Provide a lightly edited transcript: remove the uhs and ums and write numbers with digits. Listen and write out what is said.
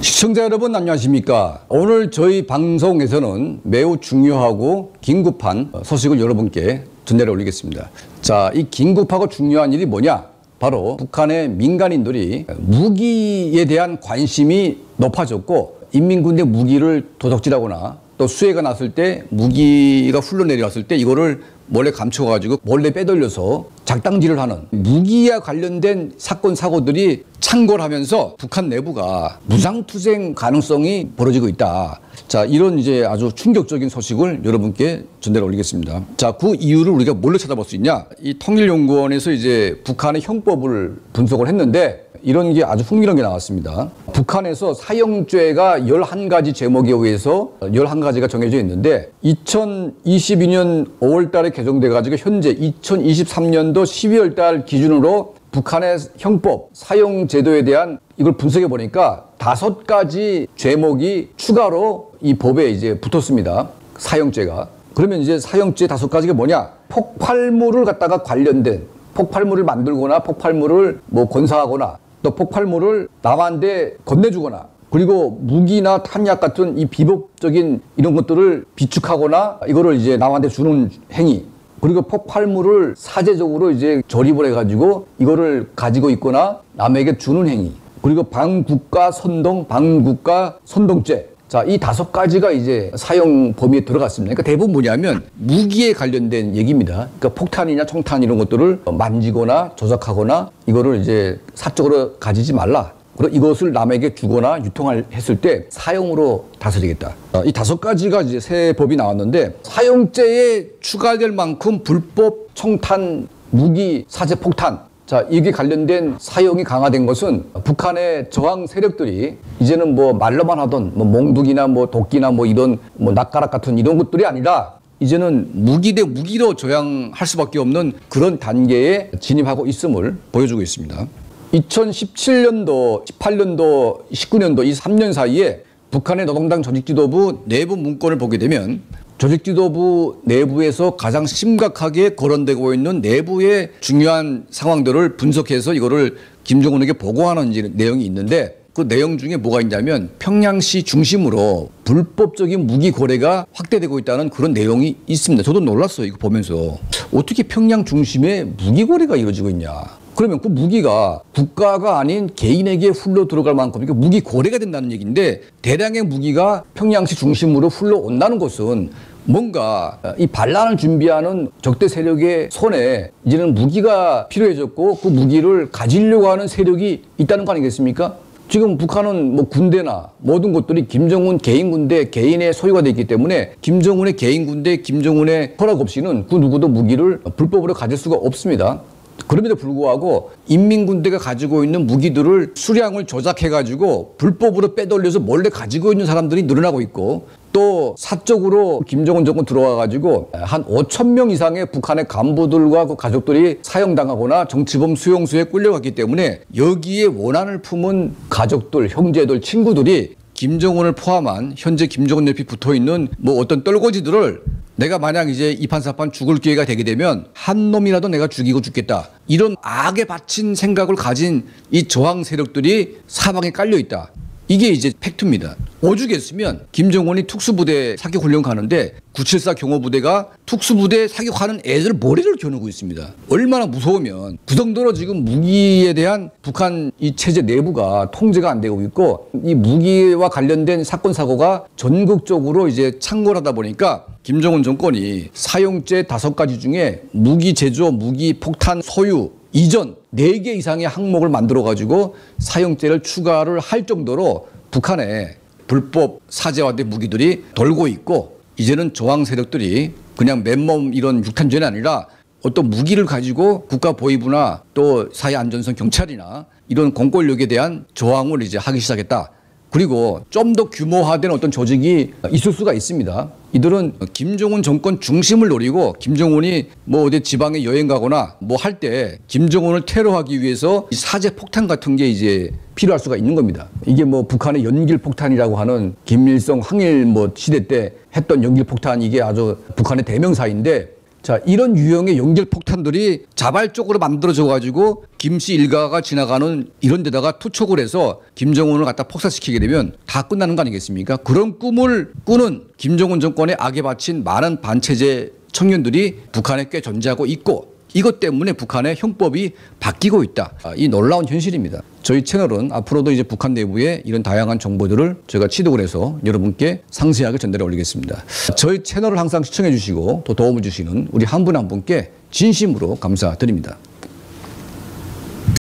시청자 여러분 안녕하십니까? 오늘 저희 방송에서는 매우 중요하고 긴급한 소식을 여러분께 전달해 올리겠습니다. 자, 이 긴급하고 중요한 일이 뭐냐? 바로 북한의 민간인들이 무기에 대한 관심이 높아졌고 인민군대 무기를 도적질하거나 또 수해가 났을 때 무기가 흘러내려왔을 때 이거를 몰래 감춰가지고 몰래 빼돌려서 작당질을 하는 무기와 관련된 사건 사고들이 창궐하면서 북한 내부가 무장투쟁 가능성이 벌어지고 있다. 자, 이런 이제 아주 충격적인 소식을 여러분께 전달해 올리겠습니다. 자, 그 이유를 우리가 뭘로 찾아볼 수 있냐? 이 통일연구원에서 이제 북한의 형법을 분석을 했는데 이런 게 아주 흥미로운 게 나왔습니다. 북한에서 사형죄가 11가지 제목에 의해서 11가지가 정해져 있는데 2022년 5월 달에 개정돼 가지고 현재 2023년도 12월 달 기준으로 북한의 형법 사형제도에 대한 이걸 분석해 보니까 5가지 제목이 추가로 이 법에 이제 붙었습니다. 사형죄가. 그러면 이제 사형죄 5가지가 뭐냐? 폭발물을 갖다가 관련된 폭발물을 만들거나 폭발물을 뭐 건사하거나 또 폭발물을 남한테 건네주거나 그리고 무기나 탄약 같은 이 비법적인 이런 것들을 비축하거나 이거를 이제 남한테 주는 행위 그리고 폭발물을 사제적으로 이제 조립을 해가지고 이거를 가지고 있거나 남에게 주는 행위 그리고 방국가 선동, 방국가 선동죄 자, 이 5가지가 이제 사형 범위에 들어갔습니다. 그러니까 대부분 뭐냐면 무기에 관련된 얘기입니다. 그러니까 폭탄이나 총탄 이런 것들을 만지거나 조작하거나 이거를 이제 사적으로 가지지 말라. 그리고 이것을 남에게 주거나 유통했을 때 사형으로 다스리겠다. 이 5가지가 이제 새 법이 나왔는데 사형죄에 추가될 만큼 불법 총탄, 무기, 사제 폭탄 자, 이게 관련된 사형이 강화된 것은 북한의 저항 세력들이 이제는 뭐 말로만 하던 뭐 몽둥이나 뭐 도끼나 뭐 이런 뭐 낫가락 같은 이런 것들이 아니라 이제는 무기 대 무기로 저항할 수밖에 없는 그런 단계에 진입하고 있음을 보여주고 있습니다. 2017년도, 18년도, 19년도 이 3년 사이에 북한의 노동당 조직지도부 내부 문건을 보게 되면 조직지도부 내부에서 가장 심각하게 거론되고 있는 내부의 중요한 상황들을 분석해서 이거를 김정은에게 보고하는 내용이 있는데 그 내용 중에 뭐가 있냐면 평양시 중심으로 불법적인 무기 거래가 확대되고 있다는 그런 내용이 있습니다. 저도 놀랐어요. 이거 보면서. 어떻게 평양 중심에 무기 거래가 이루어지고 있냐. 그러면 그 무기가 국가가 아닌 개인에게 흘러 들어갈 만큼 그러니까 무기 거래가 된다는 얘기인데 대량의 무기가 평양시 중심으로 흘러온다는 것은 뭔가 이 반란을 준비하는 적대 세력의 손에 이제는 무기가 필요해졌고 그 무기를 가지려고 하는 세력이 있다는 거 아니겠습니까? 지금 북한은 뭐 군대나 모든 것들이 김정은 개인 군대, 개인의 소유가 되어 있기 때문에 김정은의 개인 군대, 김정은의 허락 없이는 그 누구도 무기를 불법으로 가질 수가 없습니다. 그럼에도 불구하고 인민군대가 가지고 있는 무기들을 수량을 조작해가지고 불법으로 빼돌려서 몰래 가지고 있는 사람들이 늘어나고 있고 또 사적으로 김정은 정권 들어와가지고 한 5,000명 이상의 북한의 간부들과 그 가족들이 사형당하거나 정치범 수용소에 끌려갔기 때문에 여기에 원한을 품은 가족들, 형제들, 친구들이 김정은을 포함한 현재 김정은 옆에 붙어있는 뭐 어떤 떨거지들을 내가 만약 이제 이판사판 죽을 기회가 되게 되면 한 놈이라도 내가 죽이고 죽겠다. 이런 악에 바친 생각을 가진 이 저항 세력들이 사방에 깔려 있다. 이게 이제 팩트입니다. 오죽했으면 김정은이 특수부대 사격훈련 가는데 974 경호부대가 특수부대 사격하는 애들 머리를 겨누고 있습니다. 얼마나 무서우면 그 정도로 지금 무기에 대한 북한 이 체제 내부가 통제가 안 되고 있고 이 무기와 관련된 사건 사고가 전국적으로 이제 창궐하다 보니까 김정은 정권이 사형죄 5가지 중에 무기 제조, 무기 폭탄 소유, 이전 4개 이상의 항목을 만들어가지고 사형죄를 추가를 할 정도로 북한에 불법 사제화된 무기들이 돌고 있고 이제는 저항 세력들이 그냥 맨몸 이런 육탄전이 아니라 어떤 무기를 가지고 국가보위부나 또 사회안전성 경찰이나 이런 공권력에 대한 저항을 이제 하기 시작했다. 그리고 좀 더 규모화된 어떤 조직이 있을 수가 있습니다. 이들은 김정은 정권 중심을 노리고 김정은이 뭐 어디 지방에 여행 가거나 뭐 할 때 김정은을 테러하기 위해서 사제 폭탄 같은 게 이제 필요할 수가 있는 겁니다. 이게 뭐 북한의 연길 폭탄이라고 하는 김일성 항일 뭐 시대 때 했던 연길 폭탄 이게 아주 북한의 대명사인데 자, 이런 유형의 연결 폭탄들이 자발적으로 만들어져 가지고 김씨 일가가 지나가는 이런 데다가 투척을 해서 김정은을 갖다 폭사시키게 되면 다 끝나는 거 아니겠습니까? 그런 꿈을 꾸는 김정은 정권의 악에 바친 많은 반체제 청년들이 북한에 꽤 존재하고 있고, 이것 때문에 북한의 형법이 바뀌고 있다. 이 놀라운 현실입니다. 저희 채널은 앞으로도 이제 북한 내부의 이런 다양한 정보들을 저희가 취득을 해서 여러분께 상세하게 전달해 올리겠습니다. 저희 채널을 항상 시청해 주시고 또 도움을 주시는 우리 한 분 한 분께 진심으로 감사드립니다.